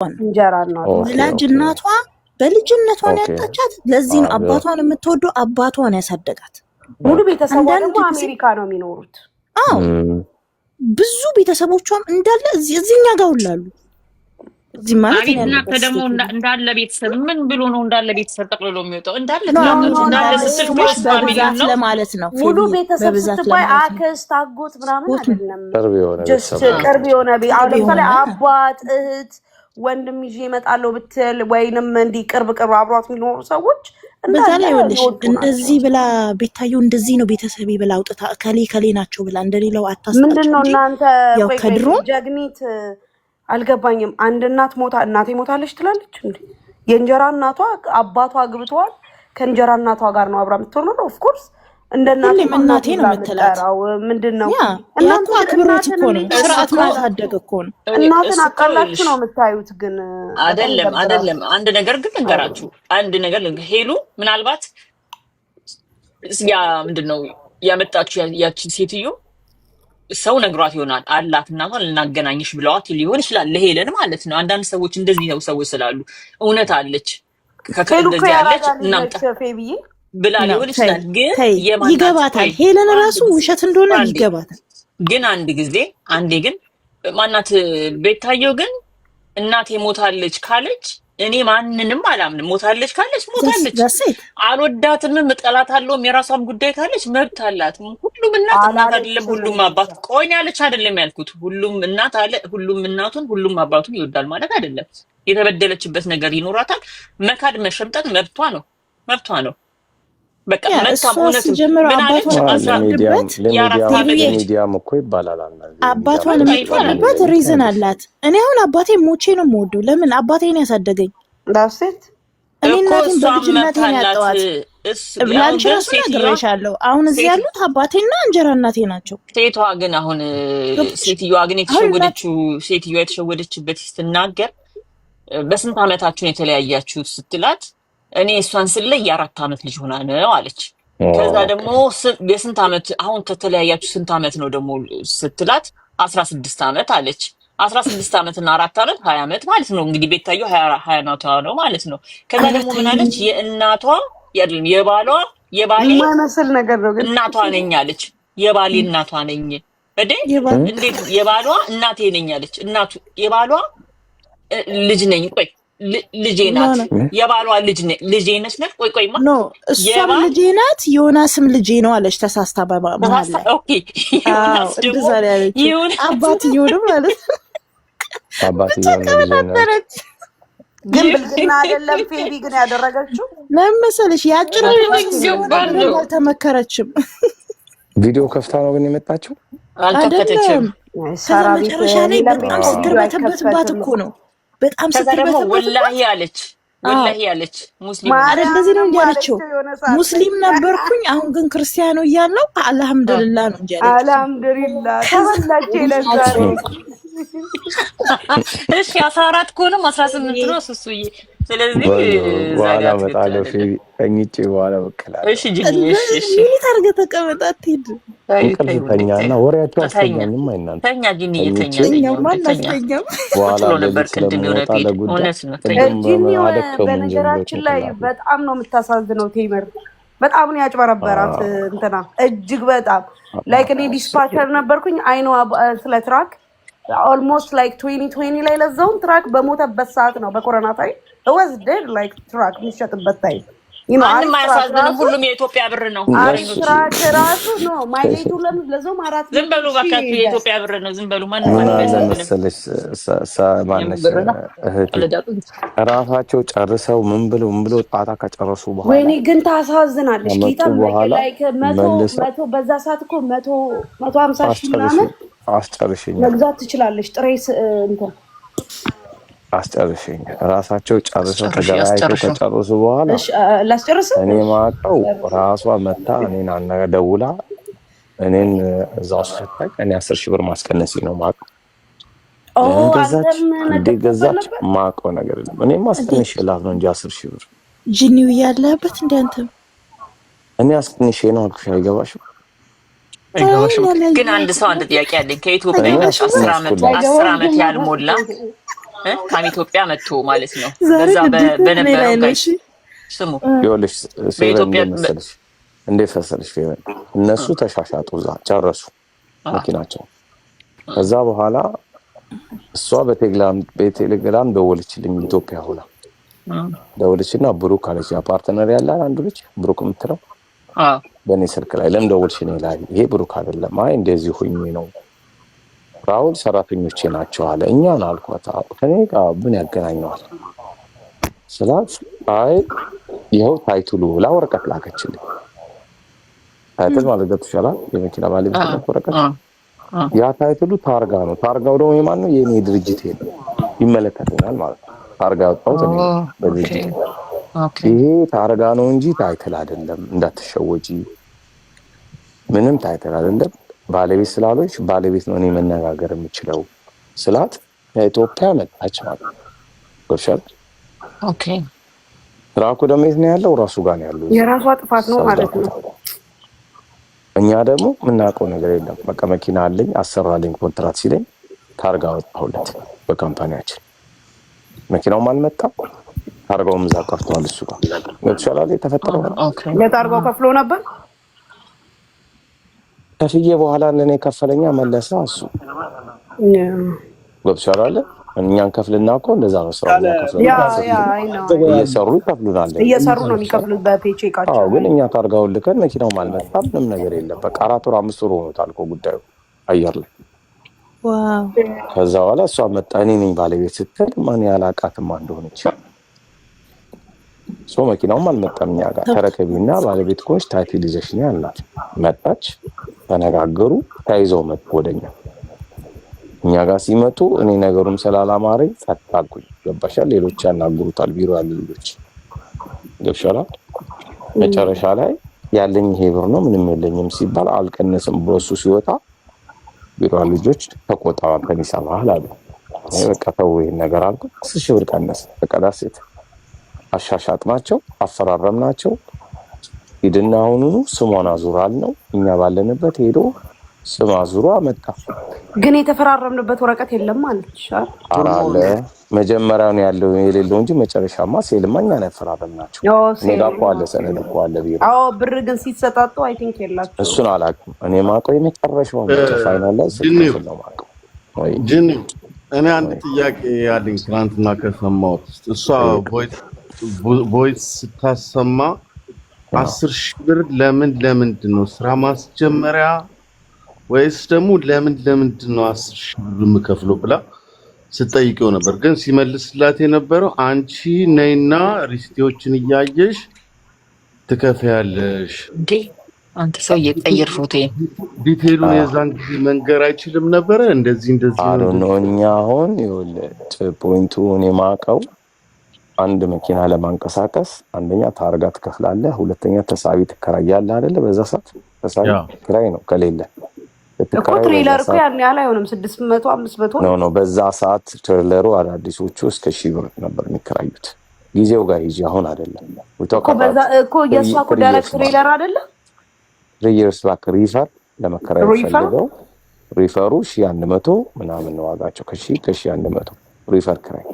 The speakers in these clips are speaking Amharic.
እንጀራ እናቷ ወላጅ እናቷ በልጅነቷ ነው ያጣቻት። ለዚህ ነው አባቷን የምትወደው፣ አባቷን ያሳደጋት። ሙሉ ቤተሰቧ ደግሞ አሜሪካ ነው የሚኖሩት። አዎ ብዙ ቤተሰቦቿም እንዳለ እዚህኛ ጋር ውላሉ። እዚህ ማለት ነው እና ደግሞ እንዳለ ቤተሰብ ምን ብሎ ነው እንዳለ ቤተሰብ ጠቅልሎ የሚወጣው? እንዳለ ስሞች በብዛት ለማለት ነው። ሙሉ ቤተሰብ ስትባይ አክስት፣ አጎት ምናምን አይደለም። ቅርብ የሆነ አሁን ለምሳሌ አባት፣ እህት፣ ወንድም ይዤ እመጣለሁ ብትል ወይንም እንዲህ ቅርብ አብሯት የሚኖሩ ሰዎች በዛ ላይ ወልሽ እንደዚህ ብላ ቤታዩ እንደዚህ ነው ቤተሰብ ብላ አውጥታ ከሌ ናቸው ብላ እንደሌላው አታስጣጭ። ምንድነው እናንተ ከድሮ ጀግኒት አልገባኝም። አንድ እናት እናቴ ሞታለች ትላለች እንዴ? የእንጀራ እናቷ አባቷ አግብተዋል፣ ከእንጀራ እናቷ ጋር ነው አብራ የምትኖረው። ኦፍ ኮርስ እንደ እናቴ ነው የምትላው። ምንድነው እናቷ አክብሮት እኮ ነው፣ ስርዓት ማሳደግ እኮ ነው። እናትን አቃላችሁ ነው የምታዩት። ግን አይደለም አንድ ነገር ግን ነገራችሁ። አንድ ነገር ሄሉ ምናልባት ያ ምንድነው ያመጣችሁ ያቺን ሴትዮ ሰው ነግሯት ይሆናል አላት እናቷ ልናገናኝሽ ብለዋት ሊሆን ይችላል፣ ለሄለን ማለት ነው። አንዳንድ ሰዎች እንደዚህ ነው ሰዎች ስላሉ እውነት አለች ከከንደዚህ ያለች እናምጣ ብላ ሊሆን ይችላል። ግን ይገባታል፣ ሄለን ራሱ ውሸት እንደሆነ ይገባታል። ግን አንዴ ግን ማናት ቤታየው ግን እናቴ ሞታለች ካለች እኔ ማንንም አላምንም። ሞታለች ካለች አልወዳትም፣ እጠላታለሁ፣ የራሷም ጉዳይ ካለች መብት አላት። ሁሉም እናት አይደለም፣ ሁሉም አባት ቆይኝ ያለች አይደለም ያልኩት። ሁሉም እናት አለ፣ ሁሉም እናቱን ሁሉም አባቱን ይወዳል ማለት አይደለም። የተበደለችበት ነገር ይኖራታል። መካድ መሸምጠት መብቷ ነው። በቃ መጣም ሆነስ ሚዲያም እኮ ይባላል አባቷን የምትወድበት ሪዝን አላት። እኔ አሁን አባቴ ሞቼ ነው የምወደው። ለምን አባቴን ያሳደገኝ ዳሴት እኔ እናቴን በልጅነቴ ያጣዋት ብላንቺ ራሱ ነግሬሻለሁ። አሁን እዚህ ያሉት አባቴና እንጀራ እናቴ ናቸው። ሴቷ ግን አሁን ሴትዮዋ ግን የተሸወደችበት ስትናገር በስንት አመታችሁ ነው የተለያያችሁት ስትላት እኔ እሷን ስለ የ4 አመት ልጅ ሆና ነው አለች። ከዛ ደግሞ የስንት አመት አሁን ከተለያያችሁ ስንት አመት ነው ደግሞ ስትላት 16 አመት አለች። 16 አመትና 4 አመት 20 አመት ማለት ነው። እንግዲህ ቤታዩ 20 አመቷ ነው ማለት ነው። ከዛ ደግሞ ምን አለች? የእናቷ ያድልም የባሌ ማይመስል ነገር ነው ግን እናቷ ነኝ አለች። የባሌ እናቷ ነኝ እንዴት የባሏ እናቴ ነኝ አለች። እናቱ የባሏ ልጅ ነኝ። ቆይ ልጄ ናት። የባሏ ልጄ ነች። ቆይማ ኖ እሷም ልጄ ናት፣ ዮናስም ልጄ ነው አለች። ተሳስታ በመሀል ላይ ኦኬ ዮናስ ደግሞ አባትየው ማለት ግን ብልግና አይደለም። ፌቢ ግን ያደረገችው ለምን መሰለሽ? ያጭር አልተመከረችም። ቪዲዮ ከፍታ ነው ግን የመጣችው አልከፈተችም። መጨረሻ ላይ በጣም ስትርበተበትባት እኮ ነው። በጣም ስትርበተበት ወላሂ አለች ሙስሊም ማለት እንደዚህ ነው እንጂ አለችው። ሙስሊም ነበርኩኝ አሁን ግን ክርስቲያኑ እያለው አልሐምዱሊላህ ነው እንጂ አለች። አልሐምዱሊላህ ተበላች ይለዛል። እሺ 14 ኮንም 18 ነው ሱሱዬ። ስለዚህ በኋላ መጣለው ከኝጭ በኋላ በቀላ እሺ ጂኒ እሺ ምን ታርገ ተቀመጣ ትሄድ ተኛና ወሬያቸው አስተኛኝም አይናንተ ተኛ ጂኒ የተኛ በኋላ ነበር ቅድም በነገራችን ላይ በጣም ነው የምታሳዝነው። ቴምር በጣም ነው ያጭበረበራት እንትና እጅግ በጣም ላይክ እኔ ዲስፓቸር ነበርኩኝ። አይኖ ስለ ትራክ ኦልሞስት ላይክ 2020 ላይ ለዛውን ትራክ በሞተበት ሰዓት ነው በኮሮና ታይም was dead like ትራክ የሚሸጥበት ታይም ማንም አያሳዝንም። ሁሉም የኢትዮጵያ ብር ነው። ትራክ ራሱ ነው ማይሌቱ ለዛው ማራት ዝም በሉ ባካችሁ፣ የኢትዮጵያ ብር ነው። ዝም በሉ ማንም አያሳዝንም። ራሳቸው ጨርሰው ምን ብሎ ጣጣ ከጨረሱ በኋላ ወይኔ ግን ታሳዝናለች። ጌታ like 100 በዛ ሰዓት እኮ 150 ሺህ ምናምን አስጨርሽኝ መግዛት ትችላለች። ጥሬስ እንትን አስጨርሽኝ። ራሳቸው ጨርሰው ተገራይተው ከጨረሱ በኋላ ላስጨርስ እኔ ማቀው ራሷ መታ እኔን አናገ ደውላ እኔን እዛው ሰጣኝ። እኔ 10 ሺህ ብር ማስቀነስ ነው ማቀው። ገዛች ማቀው ነገር የለም። እኔ ማስቀነስ ይላል ነው እንጂ 10 ሺህ ብር ጂኒው ያለበት እንደ አንተ እኔ አስቀነሽ ነው አልኩሽ። አይገባሽም ግን አንድ ሰው አንድ ጥያቄ አለኝ። ከኢትዮጵያ 10 አመት ያልሞላ ከኢትዮጵያ መጥቶ ማለት ነው በዛ በነበረው ጋይስ ስሙ ይኸውልሽ በኢትዮጵያ መሰለሽ እንዴት ፈሰልሽ እነሱ ተሻሻጡ እዛ ጨረሱ መኪናቸው ከዛ በኋላ እሷ በቴሌግራም ደወለችልኝ ኢትዮጵያ ሆና ደወለችና ብሩክ አለች ያ ፓርትነር ያለ አንዱ ልጅ ብሩክ የምትለው በእኔ ስልክ ላይ ለምን ደወልሽ እኔ ላይ ይሄ ብሩክ አይደለም አይ እንደዚህ ሆኜ ነው ራውል ሰራተኞቼ ናቸው አለ እኛን አልኳት ከኔ ጋር ምን ያገናኘዋል ስላት አይ ይኸው ታይቱሉ ወረቀት ላከችልኝ ታይቱል ማለት ገብቶሻል የመኪና ባለቤት ነው ወረቀት ያ ታይቱሉ ታርጋ ነው ታርጋው ደግሞ የማን ነው የኔ ድርጅት ይመለከተኛል ማለት ነው ታርጋ ወጣው በድርጅት ይሄ ታርጋ ነው እንጂ ታይትል አይደለም እንዳትሸወጂ ምንም ታይትል አይደለም ባለቤት ስላሎች ባለቤት ነው እኔ መነጋገር የምችለው ስላት የኢትዮጵያ መጣች ማለት ነው ገብቶሻል ኦኬ ትራኩ ደግሞ የት ነው ያለው ራሱ ጋር ነው ያለው የራሷ ጥፋት ነው ማለት ነው እኛ ደግሞ ምናውቀው ነገር የለም በቃ መኪና አለኝ አሰራልኝ ኮንትራት ሲለኝ ታርጋ ወጣሁለት በካምፓኒያችን መኪናው አልመጣም ታርጋውም እዛ ቀርቷል እሱ ጋር ገብቶሻል የተፈጠረው ለታርጋው ከፍሎ ነበር ከፍዬ በኋላ ለኔ ከፈለኛ መለሰ እሱ ገብቶሻል እኛን ከፍልና እኮ እንደዛ ነው ስራው እየሰሩ ይከፍሉናል እየሰሩ ነው የሚከፍሉት በፔቼካቸው አዎ ግን እኛ ታርጋው ልከን መኪናው አልመጣም ምንም ነገር የለም በቃ 4 ወር 5 ወር ሆኖታል እኮ ጉዳዩ አየር ላይ ዋው ከዛ በኋላ እሷ መጣ እኔ ነኝ ባለቤት ስትል ማን ያላቃትም እንደሆነች ሶ መኪናውም አልመጣም እኛ ጋር ተረከቢና ባለቤት ኮንሽ ታይትል ይዘሽ ነው ያላት መጣች ተነጋገሩ ታይዘው መጡ ወደኛ እኛ ጋር ሲመጡ እኔ ነገሩም ስላላማረኝ ፈጣልኩኝ ገባሻል ሌሎች ያናግሩታል ቢሮ ያሉ ልጆች ገብሻላ መጨረሻ ላይ ያለኝ ይሄ ብር ነው ምንም የለኝም ሲባል አልቀነስም በሱ ሲወጣ ቢሮ ያሉ ልጆች ተቆጣው ከኒሳማህ አሉ እኔ በቃ ተው ይሄን ነገር አልኩ 10,000 ብር ቀነስ በቃ ዳሴት አሻሻጥናቸው አፈራረምናቸው ሂድና አሁኑኑ ስሟን አዙራል ነው እኛ ባለንበት ሄዶ ስም አዙራ መጣ ግን የተፈራረምንበት ወረቀት የለም ማለት ይችላል አራለ መጀመሪያው ነው ያለው የሌለው እንጂ መጨረሻማ ሴልማኛ ነው ያፈራረምናቸው ኔጋፖ አለ ሰነድ እኮ አለ ቢሮ አዎ ብር ግን ሲሰጣጡ አይ ቲንክ የላችሁ እሱን አላውቅም እኔ ማውቀው የመጨረሻው ፋይናል ላይ ነው ማውቀው ጅን እኔ አንድ ጥያቄ ያለኝ ትናንትና ከሰማሁት እሷ ቮይስ ስታሰማ 10,000 ብር ለምንድን ነው ስራ ማስጀመሪያ ወይስ ደግሞ ለምንድን ነው 10,000 ብር የምከፍለው ብላ ስትጠይቀው ነበር ግን ሲመልስላት የነበረው አንቺ ነይና ሪሲቲዎችን እያየሽ ትከፍያለሽ እንዴ አንተ ሰው እየቀየር ፎቶ ዲቴሉን የዛን ጊዜ መንገር አይችልም ነበር እንደዚህ ነው እኛ አሁን ይኸውልህ ፖይንቱ እኔ ማውቀው አንድ መኪና ለማንቀሳቀስ አንደኛ ታርጋ ትከፍላለህ ሁለተኛ ተሳቢ ትከራያለህ አይደለ በዛ ሰዓት ተሳቢ ክራይ ነው ከሌለ እኮ ትሬለር እኮ ያን ያህል አይሆንም 600 500 ነው በዛ ሰዓት ትሬለሩ አዳዲሶቹ እስከ 1000 ብር ነበር የሚከራዩት ጊዜው ጋር ይጂ አሁን አይደለም እኮ በዛ እኮ የሷ እኮ ዳይሬክት ትሬለር አይደለ ሪየርስ ባክ ሪፈር ለመከራየት ፈልገው ሪፈሩ 1100 ምናምን ነው ዋጋቸው ከ1100 ሪፈር ክራይ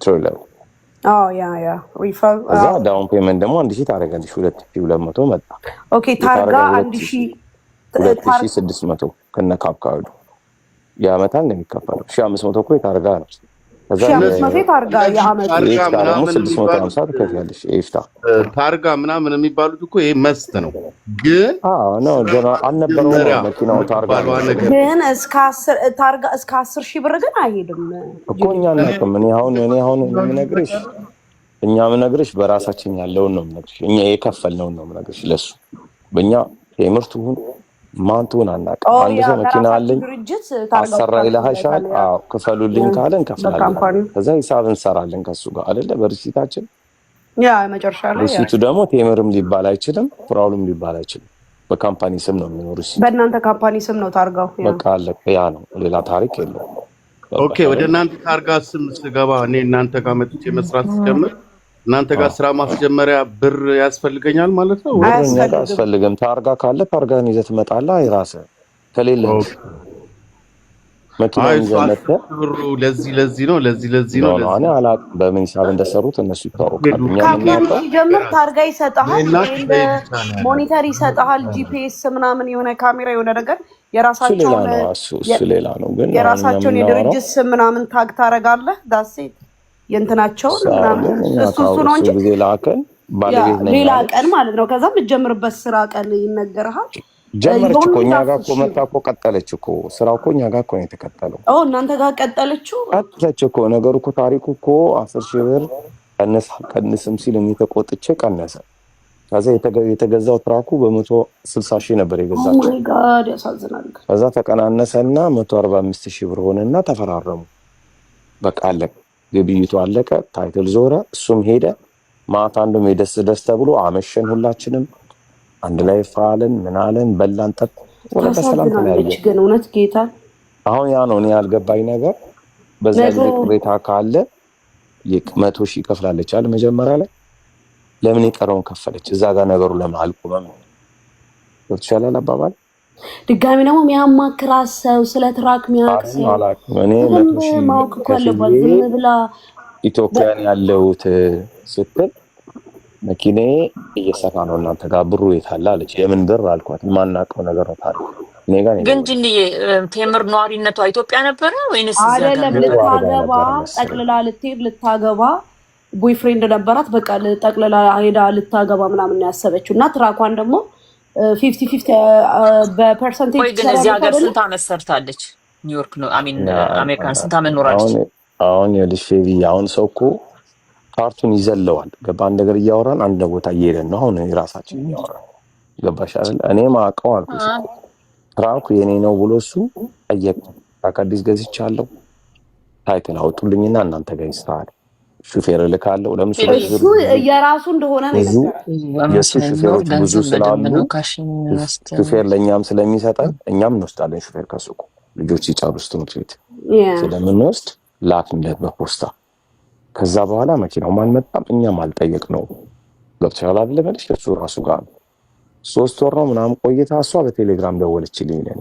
ትሬለሩ ያ ሪፈር እዛ ዳውን ፔመንት ደግሞ 1000 ታደርጋለሽ 2200 መጣ ኦኬ ታርጋ 2600 ከነ ካፕካርዱ ያመታል ነው የሚከፈለው 1500 እኮ የታርጋ ነው ከዛ 1500 ታርጋ ያመጣ ምናምን 650 ትከፍያለሽ ኤፍታ ታርጋ ምናምን የሚባሉት እኮ ይሄ መስት ነው ግን ነው ጀና አልነበረው መኪናው ታርጋ ግን እስከ 10 ታርጋ እስከ 10,000 ብር ግን አይሄድም እኮ እኛ እናቀም እኔ አሁን የምነግርሽ እኛ የምነግርሽ በራሳችን ያለውን ነው የምነግርሽ እኛ የከፈልነውን ነው የምነግርሽ ለሱ በእኛ የምርቱን ማንቱን አናውቅም አንድ ሰው መኪና አለኝ አሰራ ይላሻል ክፈሉልኝ ካለ እንከፍላለን ከዛ ሂሳብ እንሰራለን ከሱ ጋር አይደለ በሪሲታችን ያ መጨረሻ ላይ ሪሲቱ ደግሞ ቴምርም ሊባል አይችልም ፍራውልም ሊባል አይችልም በካምፓኒ ስም ነው የሚኖርሽ በእናንተ ካምፓኒ ስም ነው ታርጋው በቃ አለ ያ ነው ሌላ ታሪክ የለውም ኦኬ ወደ እናንተ ታርጋ ስም ስገባ እኔ እናንተ ጋር መጥቼ መስራት ስጀምር እናንተ ጋር ስራ ማስጀመሪያ ብር ያስፈልገኛል ማለት ነው ወይስ ያስፈልግም ታርጋ ካለ ታርጋን ይዘህ ትመጣለህ አይራስህ ከሌለ መኪናውን ይዘህ መጥተህ ብሩ ለዚህ ነው እኔ አላውቅም በምን ሂሳብ እንደሰሩት እነሱ ይታወቃሉ። እኛ ካምፓኒ የምናውቀው ሲጀምር ታርጋ ይሰጥሃል፣ ሞኒተር ይሰጥሃል፣ ጂፒኤስ ምናምን የሆነ ካሜራ የሆነ ነገር የራሳቸውን ሌላ ነው። ግን የራሳቸውን የድርጅት ስም ምናምን ታግ ታረጋለህ። ዳሴት የእንትናቸውን ምናምን እሱ ነው እንጂ ጊዜ ላከን ባለቤት ነኝ ሌላ ቀን ማለት ነው። ከዛ የምትጀምርበት ስራ ቀን ይነገርሃል። ጀመረች እኮ እኛ ጋር እኮ መጣ እኮ ቀጠለች እኮ ስራው እኮ እኛ ጋር እኮ ነው የተቀጠለው። እናንተ ጋር ቀጠለችው እኮ ነገሩ እኮ ታሪኩ እኮ 10,000 ብር ቀንስም ሲል ተቆጥቼ ቀነሰ። ከዛ የተገዛው ትራኩ በ160,000 ነበር የገዛችው። ኦ ማይ ጋድ ያሳዝናል። ከዛ ተቀናነሰና 145,000 ብር ሆነና ተፈራረሙ። በቃ አለቀ፣ ግብይቱ አለቀ፣ ታይትል ዞረ፣ እሱም ሄደ። ማታ አንዱም የደስ ተብሎ አመሸን ሁላችንም አንድ ላይ ፋለን ምናለን በላን ጠጥ ወደ ሰላም ተለያየ። ግን እውነት ጌታ አሁን ያ ነው እኔ ያልገባኝ ነገር። በዛ ላይ ቅሬታ ካለ 100,000 ይከፍላለች አይደል መጀመሪያ ላይ ለምን የቀረውን ከፈለች? እዛ ጋር ነገሩ ለምን አልቆመም? ወጥቻለሁ አባባል ድጋሚ ደግሞ የሚያማክራ ሰው ስለ ትራክ የሚያክሰው እኔ 100,000 ማውቅ ኮለባት ዝም ብላ ኢትዮጵያን ያለውት ስትል መኪናዬ እየሰራ ነው እናንተ ጋር ብሩ የታለ አለች። የምን ብር አልኳት። ማናውቀው ነገር ነው ታዲያ እኔ ጋር ግን ጅንዬ ቴምር ነዋሪነቷ ኢትዮጵያ ነበረ ወይንስ አይደለም? ልታገባ ጠቅልላ ልትሄድ ልታገባ ቦይፍሬንድ ነበራት። በቃ ጠቅልላ ሄዳ ልታገባ ምናምን ያሰበችው እና ትራኳን ደግሞ 50-50 በፐርሰንቴጅ ወይ ግን እዚህ ሀገር ስንት ዓመት ሰርታለች? ኒውዮርክ ነው አሜሪካን ስንት ዓመት ኖራለች? አሁን የልሽቪ አሁን ሰው እኮ ካርቱን ይዘለዋል። ገባ አንድ ነገር እያወራን አንድ ቦታ እየሄደን ነው። አሁን የራሳችን እያወራን ገባሽ አይደል? እኔ ማውቀው አልኩሽ ትራኩ የኔ ነው ብሎ እሱ ጠየቅ። አዲስ ገዝቻለሁ ታይትል አውጡልኝና እናንተ ጋር ይስራል። ሹፌር ልካለሁ። ለምሳሌ እሱ የራሱ እንደሆነ ነው የሱ ሹፌሮች ብዙ ስላሉ ሹፌር ለእኛም ስለሚሰጠን እኛም እንወስዳለን ሹፌር ከሱቁ ልጆች ሲጨርሱ ትምህርት ቤት ስለምንወስድ ላክንለት በፖስታ። ከዛ በኋላ መኪናውም አልመጣም እኛም አልጠየቅ ነው። ገብቶሻል አይደል? በልሽ እሱ ራሱ ጋር 3 ወር ነው ምናምን ቆይታ እሷ በቴሌግራም ደወለችልኝ ለኔ።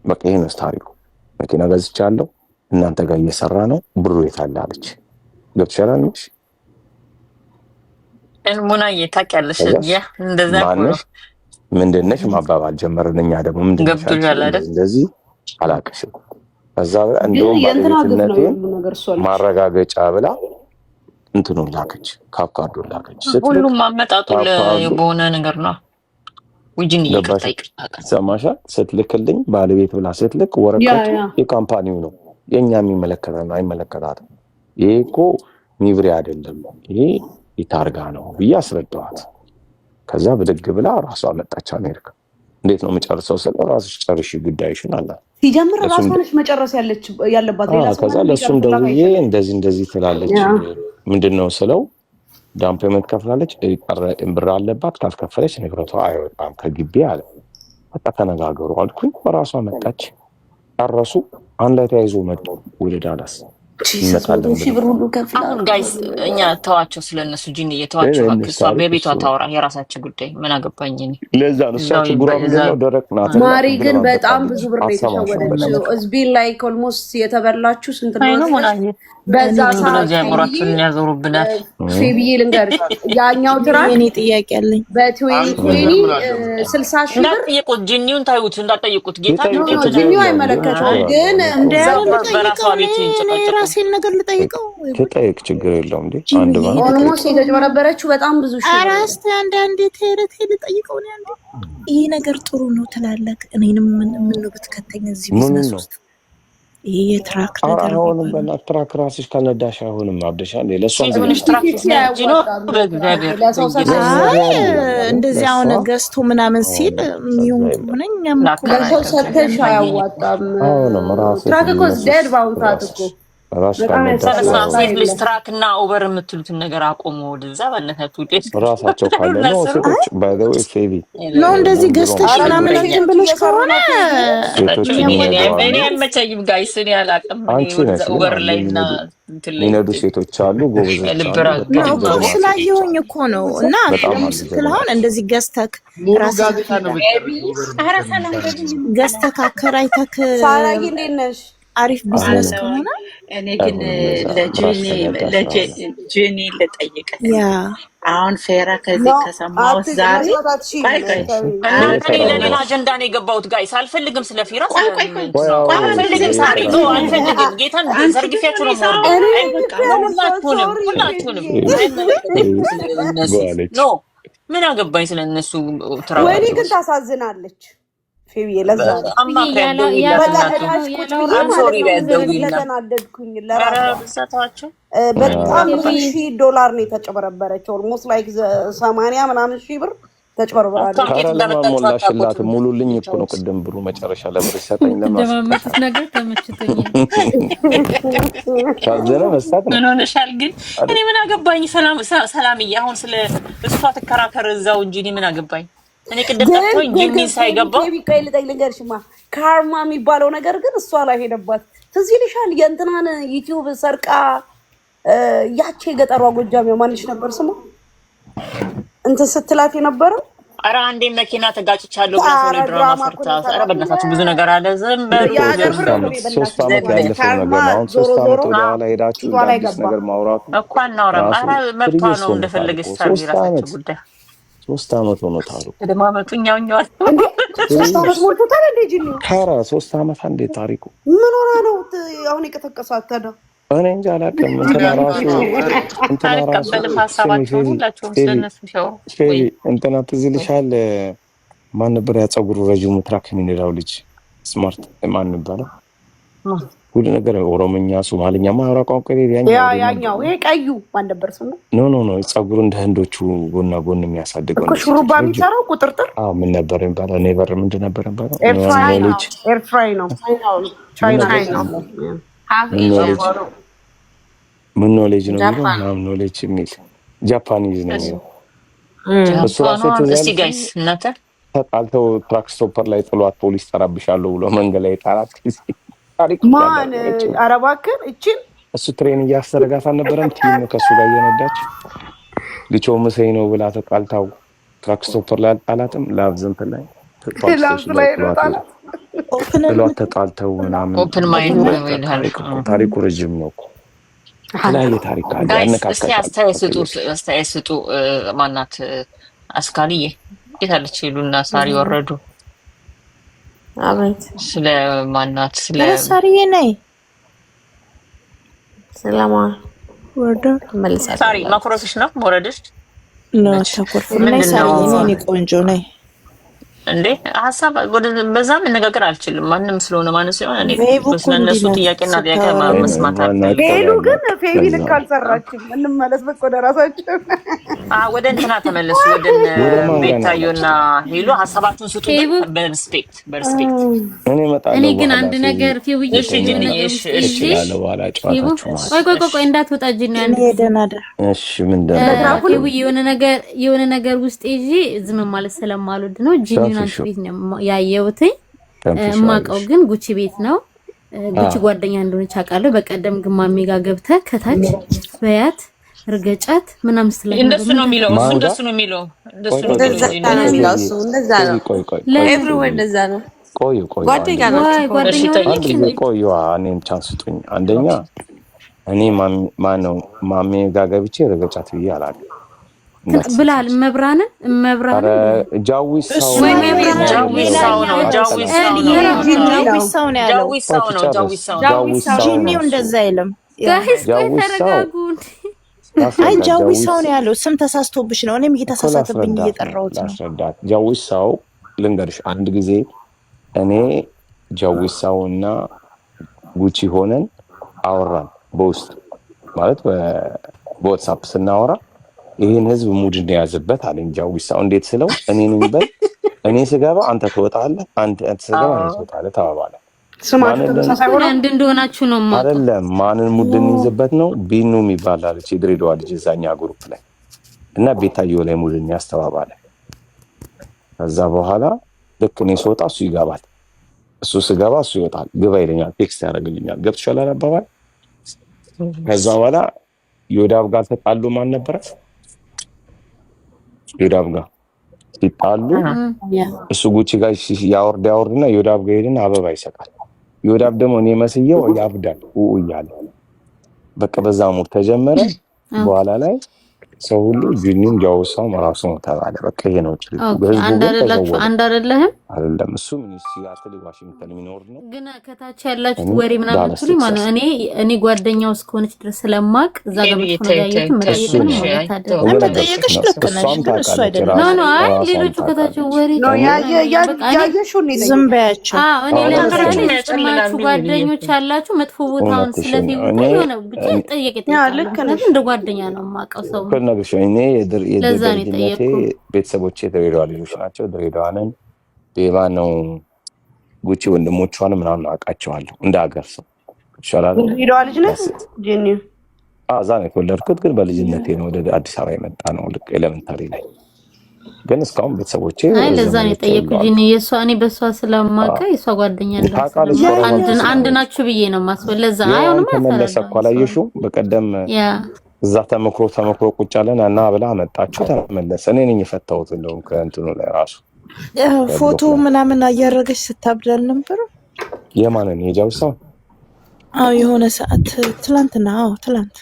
በቃ ይሄ ነው ታሪኩ። መኪና ገዝቻለሁ እናንተ ጋር እየሰራ ነው ብሩ የታለ አለች። ገብቶሻል አይደል? ሙናዬ ታውቂያለሽ እንደዛ ነው። ምንድነሽ ማባባል ጀመርን። እኛ ደግሞ ምንድነሽ እንደዚህ አላቀሽም። ከዛ እንደውም ባለቤትነቴ ማረጋገጫ ብላ እንትኑን ላከች፣ ካርዱን ላከች። ሁሉም አመጣጡ በሆነ ነገር ነው። ወጅን ይቅርታ ሰማሻ ስትልክልኝ ባለቤት ብላ ስትልክ ወረቀቱ የካምፓኒው ነው የኛ የሚመለከተው አይመለከታትም። ይሄ እኮ ሚብሪ አይደለም ይሄ ይታርጋ ነው ብዬ አስረዳኋት። ከዛ ብድግ ብላ ራሷ መጣች አሜሪካ። እንዴት ነው መጨረሻው? ስለ ራስሽ ጨርሽ ጉዳይሽን አለ ሲጀምር ራሷ ነች መጨረስ ያለባት ሌላ ሰው። ከዛ ለሱም ደውዬ እንደዚህ ትላለች። ምንድነው ስለው ዳውን ፔመንት ከፍላለች፣ ብር አለባት፣ ካልከፈለች ንብረቷ አይወጣም ከግቢ አለ። በቃ ተነጋገሩ አልኩኝ። በራሷ መጣች፣ ጨረሱ። አንድ ላይ ተያይዞ መጡ ወደ ዳላስ። አሁን ጋይስ እኛ ተዋቸው ስለነሱ ጂኒ እየተዋቸው እሷ በቤቷ ታወራ የራሳቸው ጉዳይ ምን አገባኝ እኔ። ለዛ ነው እሷ ችግሯ ምንድነው ደረቅ ናት። ማሪ ግን በጣም ብዙ ብር የተሸወደችው እዝቢን ላይ ኦልሞስት የተበላችሁ ስንት ነው? በዛ ሰዓት ያሞራችሁን ያዞሩብናል። ፌቢዬ ልንገርሽ ያኛው ትራክ እኔ ጥያቄ አለኝ በ2020 60,000 ብር ጠይቁት። ጂኒውን ታዩት እንዳጠይቁት ጌታ ጂኒው አይመለከተውም። ግን እንደ በራሷ ቤት ይንጨቃጨቃል። ራሴን ነገር ልጠይቀው ትጠይቅ ችግር የለውም እንዴ። አንድ ባንክ ኦልሞስት የተጨበረበረችው በጣም ብዙ ሺህ አራስተ አንዳንዴ ተረት ልጠይቀው ነው አንዴ። ይሄ ነገር ጥሩ ነው ትላለህ። እኔንም ምን ነው ብትከተኝ እዚህ ቢዝነስ ውስጥ ይሄ የትራክ ነገር አሁን በእናትህ ትራክ ራስሽ ካልነዳሽ አይሆንም። አብደሻል ለሷም እንደዚህ አሁን ገዝቶ ምናምን ሲል የሚሆን ምንኛም ለሰው ሰተሽ አያዋጣም። ትራክ እኮ ደድ ባውንታት እኮ ሴት ልጅ ትራክ እና ኦቨር የምትሉትን ነገር አቆሙ። ወደዛ ባነታችሁ ራሳቸው ካለ ነው ሴቶች ባይ ዘ ዌይ ፌቪ ነው እንደዚህ ገዝተሽ ምናምን እንትን ብለሽ ከሆነ እኔ አይመቸኝም ጋይስ። እኔ አላውቅም። ኦቨር ላይ እና የሚነዱ ሴቶች አሉ ጎበዞች ስላየሁኝ እኮ ነው። እና ደግሞ ስትል አሁን እንደዚህ ገዝተክ ገዝተክ አከራይተክ አሪፍ ቢዝነስ ከሆነ እኔ ግን ለጄኒ ልጠይቅህ። አሁን ፌራ ከዚህ ከሰማሁት ዛሬ ለሌላ አጀንዳ ነው የገባሁት ጋይስ። አልፈልግም ስለ ፌራ አልፈልግም። ሳሪ ነው አልፈልግም። ጌታን ዘርግፊያችሁ ነው ሁላችሁንም ኖ ምን አገባኝ ስለነሱ ትራው። ወይኔ ግን ታሳዝናለች ፌቪ ለዛ ለተናደድኩኝ ለራሳቸው በጣም $1,000 ነው የተጨበረበረችው። ኦልሞስት ላይክ 80 ምናምን ሺህ ብር ተጨበረበራለች። ካለማሞላሽላት ሙሉልኝ እኮ ነው ቅድም ብሩ መጨረሻ ለብር ሰጠኝ ለማለት ነገር ተመችቶኛል። ታዘለ መስጠት ምን ሆነሻል ግን? እኔ ምን አገባኝ? ሰላምዬ አሁን ስለ እሷ ትከራከር እዛው እንጂ እኔ ምን አገባኝ? እኔ ቅድም ተቆይ ጂሚ ሳይገባው ቢቀይል ልንገርሽማ ካርማ የሚባለው ነገር ግን እሷ ላይ ሄደባት። ትዝ ይልሻል የእንትናን ዩቲዩብ ሰርቃ ያቺ የገጠሯ ጎጃም ማንሽ ነበር ስሙ እንትን ስትላት የነበረው። ኧረ አንዴ መኪና ተጋጭቻለሁ ብላ ሰው ድራማ ሰርታ። ኧረ በእናታችሁ ብዙ ነገር አለ። ዝም በሉ። 3 ዓመት ያለፈው ነገር አሁን 3 ዓመት ወደ ኋላ ሄዳችሁ አዲስ ነገር ማውራቱ እኮ አናውራም። ኧረ መብቷ ነው እንደፈለገች ታርጊ ራሳችሁ ጉዳይ። 3 ዓመት ሆኖታል። ደማመቱኛው እንዴ 3 ዓመት ሞልቶታል እንዴ ጂኒ? ካራ 3 ዓመት አንዴ ታሪኩ ምን ሆነ ነው አሁን የቀተቀሳት ታዳ? እኔ እንጃ አላውቅም። እንትና ትዝ ይልሻል ማን ነበር ያ ፀጉሩ ረጅሙ ትራክ የሚነዳው ልጅ ስማርት ማን ነበር? ሁሉ ነገር ኦሮምኛ ሶማሊኛ ማውራ ቋንቋ ያኛው ይሄ ቀዩ ማን ነበር ስሙ? ኖ ፀጉሩ እንደ ህንዶቹ ጎና ጎን የሚያሳድገው እኮ ሹሩባ የሚሰራው ቁጥርጥር። አዎ ምን ነበር የሚባለው? ኔቨር ምንድን ነበር የሚባለው? ኤርፍራይ ነው ቻይና ነው። ምን ኖሌጅ ነው የሚለው ምናምን ኖሌጅ የሚል ጃፓኒዝ ነው የሚለው እሱ ራሱ ጋይስ እናንተ ተጣልተው ትራክ ስቶፐር ላይ ጥሏት ፖሊስ ጠራብሻለሁ ብሎ መንገድ ላይ ጣላት ጊዜ ማን አረባከን እቺን እሱ ትሬን እያሰረጋት አልነበረም? ቲም ከሱ ጋር እየነዳች ልቾ መሰይ ነው ብላ ተጣልታው ትራክ ስቶፐር ላይ አልጣላትም። ላቭዝንት ላይ ጥሏት ተጣልተው ምናምን ኦፕን ማይንድ ነው ይላል። ታሪኩ ረጅም ነው እኮ ላይ ታሪክ አለ። እስቲ አስተያየት ስጡ። ማናት አስካልዬ የታለች? ሄሉና ሳሪ ወረዱ። አቤት ስለ ማናት ስለ ሳሪዬ ነይ ሰላም ወርዶ መልሳለሁ። ሳሪ ማኩረፍሽ ነው ወረደሽ ነው ተቆርፈን ነይ ሳሪዬ ነይ ቆንጆ ነይ እንዴ ሐሳብ ወደ በዛም መነጋገር አልችልም። ማንንም ስለሆነ ማንንም ስለሆነ እኔ ስለነሱ ጥያቄና ጥያቄ መስማት አለ። ሄሉ ግን ፌቪ ልክ አልሰራችም። እንመለስ በቃ ወደ ራሳችን። ወደ እንትና ተመለሱ። ወደ ቤታዮና ሄሉ ሐሳባችሁን ስጡ በሪስፔክት እኔ ግን አንድ ነገር ፌቪ ቆይ እንዳትወጣ ጂኒ አንድ ደናዳ እሺ ምንድነው ፌቪ የሆነ ነገር ውስጥ ይዤ ዝም ማለት ስለማልወድ ነው ጂኒ ናንተ ቤት ነው ያየሁት። ማቀው ግን ጉቺ ቤት ነው። ጉቺ ጓደኛ እንደሆነች አውቃለሁ። በቀደም ግማሜ ጋር ገብተህ ከታች በያት እርገጫት ምናምን ስለሆነ እንደሱ ነው የሚለው እንደዛ ነው ኤቭሪዌር እንደዛ ነው። ቆዩ ጓደኛ ነው እኔም ቻንስ ስጡኝ። አንደኛ እኔ ማነው ማሜ ጋር ገብቼ እርገጫት ብዬ አላውቅም ብላል። መብራንን ጃዊሳው እንደዛ አይልም። አይ ጃዊሳው ነው ያለው። ስም ተሳስቶብሽ ነው። እኔም እየተሳሳተብኝ እየጠራሁት ነው። ጃዊሳው ልንገርሽ፣ አንድ ጊዜ እኔ ጃዊሳውና ጉቺ ሆነን አወራን በውስጥ ማለት በዋትስአፕ ስናወራ ይሄን ህዝብ ሙድ እንደያዘበት አለኝ። ጃዊሳው እንዴት ስለው እኔንም በል እኔ ስገባ አንተ ትወጣለህ፣ አንተ ስገባ እኔ ትወጣለህ ተባባለ። ስማችሁ ተመሳሳይ ሆነ አንድ እንደሆናችሁ ነው ማለት አይደለም። ማንን ሙድን ይዘበት ነው ቢኑ የሚባል አለች የድሬዳዋ ልጅ እዛኛ ግሩፕ ላይ እና ቤታዮ ላይ ሙድን ያስተባባለ። ከዛ በኋላ ልክ እኔ ስወጣ እሱ ይገባል፣ እሱ ስገባ እሱ ይወጣል። ግባ ይለኛል፣ ቴክስት ያደርግልኛል። ገብቶሻል አባባል። ከዛ በኋላ ዮዳብ ጋር ተጣሉ። ማን ነበረ ዮዳብ ጋር ሲጣሉ እሱ ጉቺ ጋር ያወርድና ዮዳብ ጋር ሄድና አበባ ይሰጣል። ዮዳብ ደግሞ እኔ መስየው ያብዳል እያለ በቃ በዛ ሙር ተጀመረ። በኋላ ላይ ሰው ሁሉ ጂኒን ያውሳው ማራሱ ነው ተባለ። በቃ ይሄ ነው ጭል አንድ አይደላችሁ አንድ አይደለህም አይደለም። እሱ ምን ሲያትል ዋሽንግተን የሚኖር ነው። ግን ከታች ያላችሁት ወሬ ምናምን ትሉ ማለት እኔ ጓደኛው እስከሆነች ድረስ ስለማቅ እዛ ጋር መተያየት መጠየቅ ነው ማለት መጠየቅሽ ልክ ነሽ። ግን እሱ አይደለም ኖ አይ ሌሎቹ ከታች ወሬ ነው ያየሽው ነው ዝም በያቸው። እኔ ለምሳሌ የሰማችሁ ጓደኞች ያላችሁ መጥፎ ቦታውን ስለዚህ የሆነ ብቻ ጠየቅ ልክ ነሽ። እንደ ጓደኛ ነው የማውቀው ሰው እኔ የድሬዳዋ ቤተሰቦቼ የድሬዳዋ ልጆች ናቸው። ድሬዳዋንን ነው ጉቺ ወንድሞቿን ምናምን አውቃቸዋለሁ እንደ ሀገር ሰው ይሻላል። ድሬዳዋ ልጅ ነህ ጂኒ? እዛ ነው የተወለድኩት፣ ግን በልጅነቴ ነው ወደ አዲስ አበባ የመጣ ነው ልክ ኤሌመንታሪ ላይ። ግን እስካሁን ቤተሰቦቼ ለዛ ነው የጠየኩት ጂኒ። የሷ እኔ በሷ ስለማውቀ የሷ ጓደኛ አንድ ናችሁ ብዬ ነው የማስበው። ለዛ አይሆንም ተመለሰ እኮ አላየሽውም? በቀደም እዛ ተመክሮ ቁጭ አለን እና ብላ መጣችሁ ተመለሰ። እኔ ነኝ የፈታሁት እንደውም ከእንትኑ ላይ ራሱ ፎቶ ምናምን አያረገች ስታብዳል ነበር። የማንን የጃውሳ? የሆነ ሰዓት ትላንትና ትላንት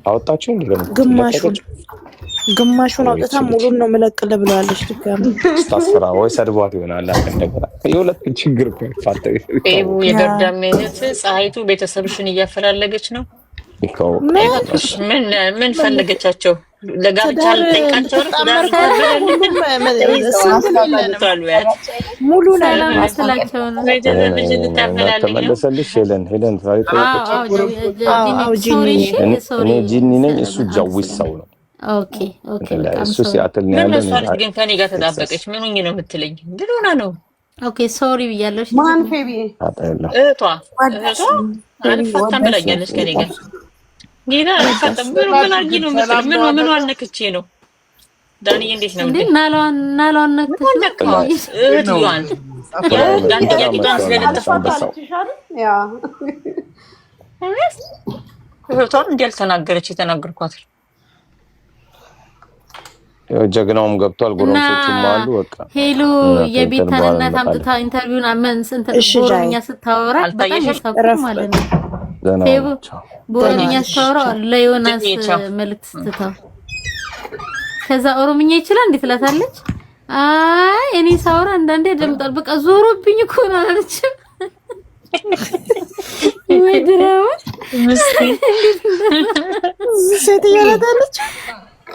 አወጣችሁ እንዴ? ግማሹን አውጥታ ሙሉን ነው መለቅለ ብለዋለች። ድጋሚ ስታስፈራ ወይ ሰድቧት ይሆናል። እንደገና የሁለት ችግር ፈታው የገርዳሜነት ፀሐይቱ ቤተሰብሽን እያፈላለገች ነው። ምን ፈለገቻቸው? ለጋብቻ ልጠይቃቸው ሙሉ ተመለሰልሽ። ሄለን እኔ ጂኒ ነኝ፣ እሱ ጃዊስ ሰው ነው። እሱ ሲያትል ነው ያለው። ግን ከኔ ጋር ተጣበቀች። ምን ሆኜ ነው የምትለኝ? ምን ሆና ነው? ሶሪ ብያለሽ። ማን ፌቢ እህቷ አልፋታም ብላኛለች ከኔ ጋር ጌታ አልፋታም። ምን አርጊ ነው ምን አልነክቼ ነው? ዳንዬ እንዴት ነው እንዴ? ናሏን ነክተሽ እህቷን ዳንዬ ጌታን ስለለጠፋባቸው እህቷን እንዴ አልተናገረች? የተናገርኳት ጀግናውም ገብቷል። ጎረምሶቹም አሉ። በቃ ሄሎ የቤታን እናት አምጥታ ኢንተርቪውን አመንስንተ ቦሮኛ ስታወራ በጣም ያሳፍራል ማለት ነው። ሄሎ ቦሮኛ ስታወራ ለዮናስ መልእክት ስትተው ከዛ ኦሮምኛ ይችላል እንዴት ትላታለች? አይ እኔ ሳወራ አንዳንዴ ደምጣል በቃ ዞሮብኝ እኮ ነው አለች። ወይ ድራማ ምስኪን ሴት ያላታለች።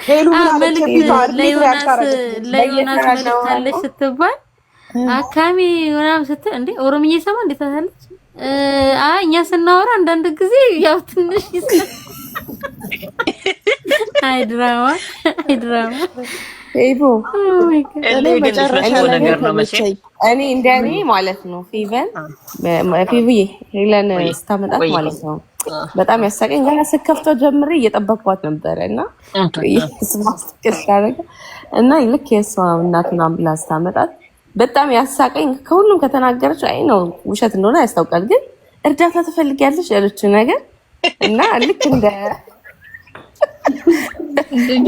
ለዮናስ መልእክት አለች ስትባል አካሚ ምናምን ስትል እንዴ ኦሮምኛ ይሰማ እንዴት ታታለች? አይ እኛ ስናወራ አንዳንድ ጊዜ ያው ትንሽ አይ ድራማ ኤቦ እኔ እንደኔ ማለት ነው ፊቪዬ ሄለን ስታመጣት ማለት ነው በጣም ያሳቀኝ። ገና ስከፍተው ጀምሬ እየጠበቅኳት ነበረ እና ስማስተከስ ታረጋ እና ልክ የሷ እናቱን አምቡላንስ ታመጣት በጣም ያሳቀኝ። ከሁሉም ከተናገረች አይ ነው ውሸት እንደሆነ ያስታውቃል፣ ግን እርዳታ ትፈልጊያለሽ ያለችው ነገር እና ልክ እንደ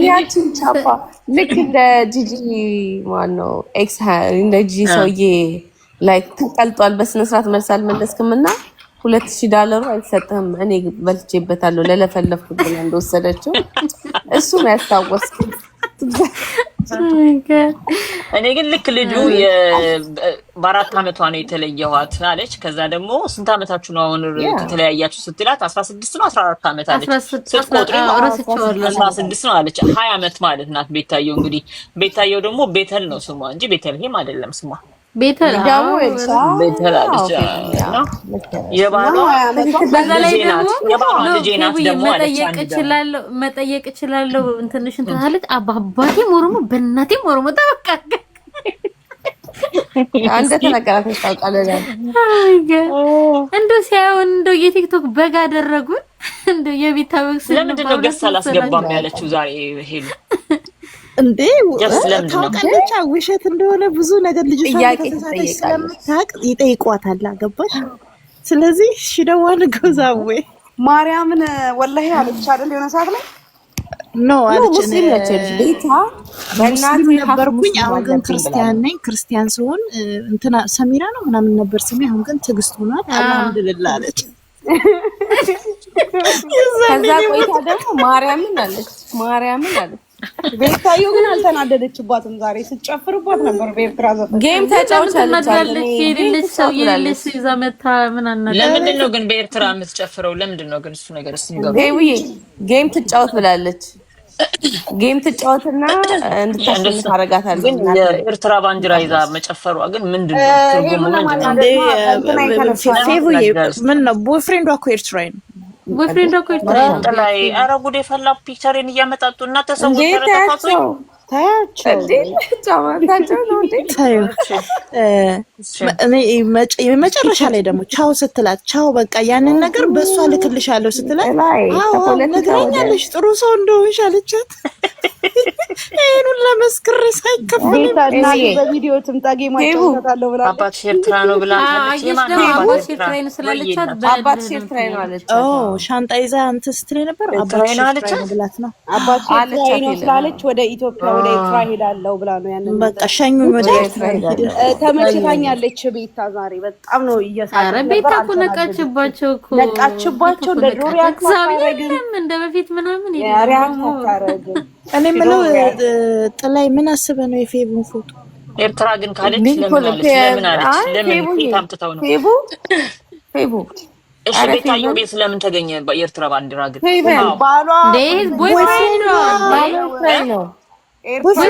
ያቺን ቻፓ ልክ እንደ ጂጂ ማነው ኤክስ እንደ ጂጂ ሰውዬ ላይክ ተቀልጧል። በስነ ስርዓት መልስ አልመለስክም እና $2000 አይሰጥህም እኔ በልቼበታለሁ ለለፈለፍኩት ብላ እንደወሰደችው እሱም ያስታወስኩ። እኔ ግን ልክ ልጁ በ4 አመቷ ነው የተለየኋት አለች። ከዛ ደግሞ ስንት አመታችሁ ነው አሁን ከተለያያችሁ ስትላት 16 ነው 14 አመት አለች። ስትቆጥሪ 16 ነው አለች። 20 አመት ማለት ናት ቤታየው። እንግዲህ ቤታየው ደግሞ ቤተል ነው ስሟ እንጂ ቤተልሔም አይደለም ስሟ። ቤተል አለች። የባሏ ልጅ ናት ደግሞ አለች። መጠየቅ እችላለሁ እንትንሽን ትላለች። አባቴም ኦሮሞ በእናቴም ኦሮሞ ተበቃ አንተ ተነገራችሁ ታውቃለህ። እንደው ሲያዩን እንደው የቲክቶክ በግ አደረጉን። እንደው የቤታ በግ ለምንድን ነው ገስ አላስገባም ያለችው ዛሬ ሄሉ? እንዴ ታውቃለች ውሸት እንደሆነ ብዙ ነገር ልጅቷ ተሳሳተች ስለምታውቅ ይጠይቋታል። ገባሽ? ስለዚህ ሽደዋን ጎዛዌ ማርያምን ወላሂ አለች አይደል? የሆነ ሰዓት ላይ ኖ አለች ሙስሊም ነች ቤታ በእናት ነበርኩኝ። አሁን ግን ክርስቲያን ነኝ። ክርስቲያን ሲሆን እንትና ሰሚራ ነው ምናምን ነበር ስሜ። አሁን ግን ትዕግስት ሆኗል። አልሐምዱሊላህ አለች። ከዛ ቆይታ ደግሞ ማርያምን አለች። ቤታዮ ግን አልተናደደችባትም። ዛሬ ስትጨፍርባት ነበር በኤርትራ ዘፈን ጌም ተጫውታለች። ሰው የሌለች ይዛ መታ ምን አናለ። ለምንድን ነው ግን በኤርትራ የምትጨፍረው? ለምንድን ነው ግን እሱ ነገር እስኪገባ ጌም ትጫወት ብላለች። ጌም ትጫወትና እንድታሸንፍ አደርጋታለሁ። ግን የኤርትራ ባንዲራ ይዛ መጨፈሯ ግን ምንድን ነው ትርጉሙ? ምን ነው ቦይፍሬንዷ እኮ ኤርትራዊ ነው። ቦይፍሬንዷ እኮ ኤርትራዊ ነው። ላይ ኧረ ጉዴ ፈላ። ፒክቸሬን እያመጣጡ እና ተሰውት ተረተፋቶኝ ታያቸው መጨረሻ ላይ ደግሞ ቻው ስትላት ቻው በቃ ያንን ነገር በእሷ ልክልሻለሁ ስትላት ነግረኛለች ጥሩ ሰው እንደሆንሽ አለቻት። ይሄን ለመስክር ሳይከፈል በቪዲዮ ትምጣጌ ማጫወታለሁ ብላ አባትሽ ኤርትራ ነው ብላ ታለች። የማን አባትሽ ኤርትራ ነው ስላለቻት አባትሽ ኤርትራ ነው አለች። ሻንጣ ይዛ አንተ ስትል ነበር አባትሽ ኤርትራ ነው ብላት ነው አባትሽ ኤርትራ ነው ስላለች ወደ ኢትዮጵያ ወደ ኤርትራ ሄዳለሁ ብላ ነው ያንን በቃ ሸኙኝ ወደ ኤርትራ ሄደ። ተመችታኛለች ቤታ ዛሬ በጣም ነው እየሳቀ። ኧረ ቤታ እኮ ነቃችባቸው እኮ ነቃችባቸው። እንደ ዶሪ አካባቢም እንደ በፊት ምናምን ያሪያታረግ እኔ ምለው ጥላይ ምን አስበህ ነው የፌቡን ፎቶ ኤርትራ ግን ካለች ለምን አለች? ለምን ታምጥታው ነው ፌቡ እሺ ቤታዮ ቤት ለምን ተገኘ በኤርትራ ባንዲራ ግን? ባሏ ቦይፍሬንድ ነው ኤርትራ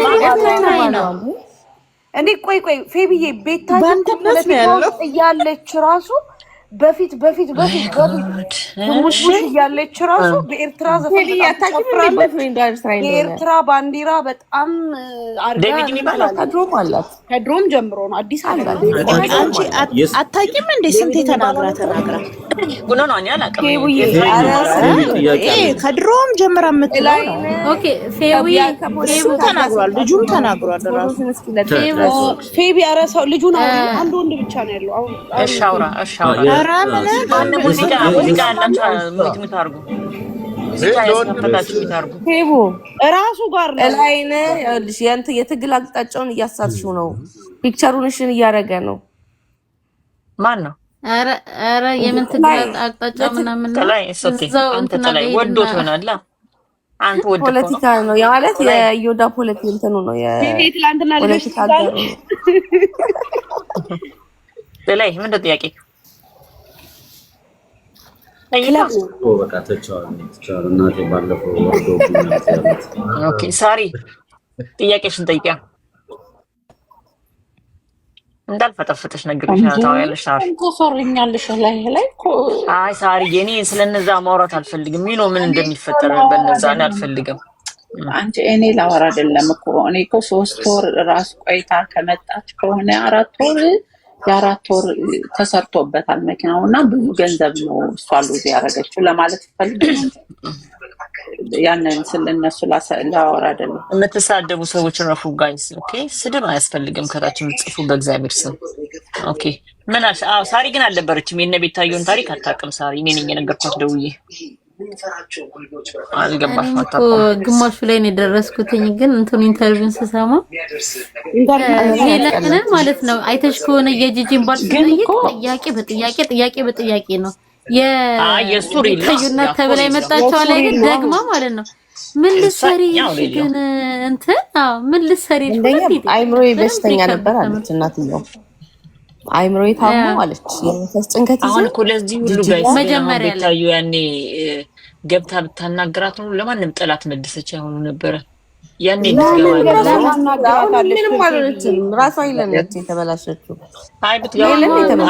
ነው። እንዴ ቆይ ፌቢዬ ቤታዮ እያለች ራሱ በፊት ትሙሽ እያለች ራሱ በኤርትራ ዘፈን የኤርትራ ባንዲራ በጣም ከድሮም ጀምሮ ነው። አዲስ አለ አንቺ አታውቂም እንዴ? ስንቴ ተናግራ ከድሮም ጀምራ የምትለው ነው። ኦኬ ተናግሯል፣ ልጁም ተናግሯል ራሱ ፌቢ። ኧረ ሰው ልጁን አንድ ወንድ ብቻ ነው ያለው አሁን። እሻውራ ሙዚቃ እራሱ ጋር ላይነ የትግል አቅጣጫውን እያሳትሽው ነው። ፒክቸሩንሽን እያደረገ ነው። ማን ነው? ኧረ የምን ትግል አቅጣጫ ምናምን አንተ ላይ ወዶት ሆናላ። አንተ ወዶ ፖለቲካ ነው ማለት የዮዳ ፖለቲካ እንትኑ ነው የትላንትና ልጅ ታገሩ በላይ ምን ጥያቄ በቃ ተቻለ እናቴ ባለፈው ኦኬ ሳሪ ጥያቄሽን ጠይቂያ እንዳልፈጠፍጥሽ ነግሬሻለሁ። ታውያለሽ ሳሪ ኮሶርኛለሽ ላይ አይ ሳሪ የኔ ስለነዛ ማውራት አልፈልግም። ይኖ ምን እንደሚፈጠር በነዛ እኔ አልፈልግም። አንቺ እኔ ላወራ አይደለም እኮ እኔ እኮ 3 ወር ራስ ቆይታ ከመጣች ከሆነ 4 ወር የ4 ወር ተሰርቶበታል መኪናውና ብዙ ገንዘብ ነው እሷ ሉዝ ያደረገችው ለማለት ፈልግ ያንን ስለነሱ ላወራ አይደለም። የምትሳደቡ ሰዎች ረፉ ጋይስ። ኦኬ ስድብ አያስፈልግም። ከታች የምትጽፉ በእግዚአብሔር ስም ኦኬ። ምን አልሽ? አዎ ሳሪ ግን አልነበረችም። የነ ቤታየውን ታሪክ አታውቅም ሳሪ። እኔ ነኝ የነገርኳት ደውዬ አልገባሽም። ግማሹ ላይ ነው የደረስኩትኝ። ግን እንትን ኢንተርቪውን ስሰማ ሄለንን ማለት ነው አይተሽ ከሆነ የጂጂን ባል ጥያቄ በጥያቄ ነው የሱሪና ተብላ የመጣችው ላይ ግን ደግማ ማለት ነው ምን ልትሰሪ ግን እንትን ምን ልትሰሪ አይምሮ በሽተኛ ነበር አለች እናትየው። አይምሮ ታሞ አለች የመንፈስ ጭንቀት አሁን እኮ ለዚህ ሁሉ ጋይስ መጀመሪያ ላይ ያኔ ገብታ ብታናገራት ነው ለማንም ጠላት መደሰች አይሆኑ ነበር። ያኔ ምንም አልሆነችም። ራሷ ይለነች የተበላሸችው። አይ ብትገባ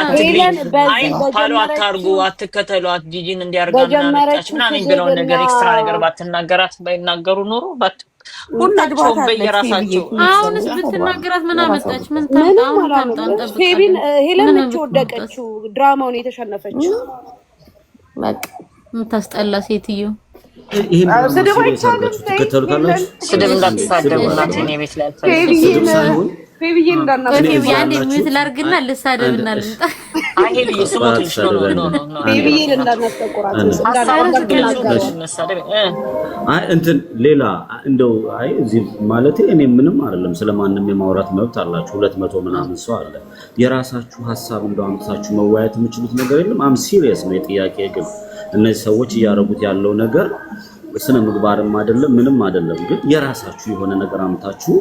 አይ ፓሎ አታርጉ አትከተሏት ጂጂን እንዲያርጋና መጣች ምናምን ብለው ነገር ኤክስትራ ነገር ባትናገራት ባይናገሩ ኖሮ ሁላቸውም በየራሳቸው አሁንስ ብትናገራት ምን አመጣች? ምን ታምጣ? ፌቢን ሄለን ነች ወደቀችው፣ ድራማውን የተሸነፈችው። በቃ የምታስጠላ ሴትዮ። ስድብ አይቻልም። ስድብ እንዳትሳደቡ እናቴ እኔ ቤት ላይ አልፈልግም። ፌቢዬ እንዳናፈ አንዴ ሚዩት ላርግና ልሳደብና ልምጣ። አይሄል ይስሞትልሽ ነው ፌቢዬ እንዳናስተቆራት አይ እንትን ሌላ እንደው አይ እዚህ ማለት እኔ ምንም አይደለም። ስለማንም የማውራት መብት አላችሁ። 200 ምናምን ሰው አለ። የራሳችሁ ሐሳብ እንደው አምጥታችሁ መወያየት የምችሉት ነገር የለም። አም ሲሪየስ ነው የጥያቄ ግን እነዚህ ሰዎች እያረጉት ያለው ነገር ስነ ምግባርም አይደለም ምንም አይደለም። ግን የራሳችሁ የሆነ ነገር አምታችሁ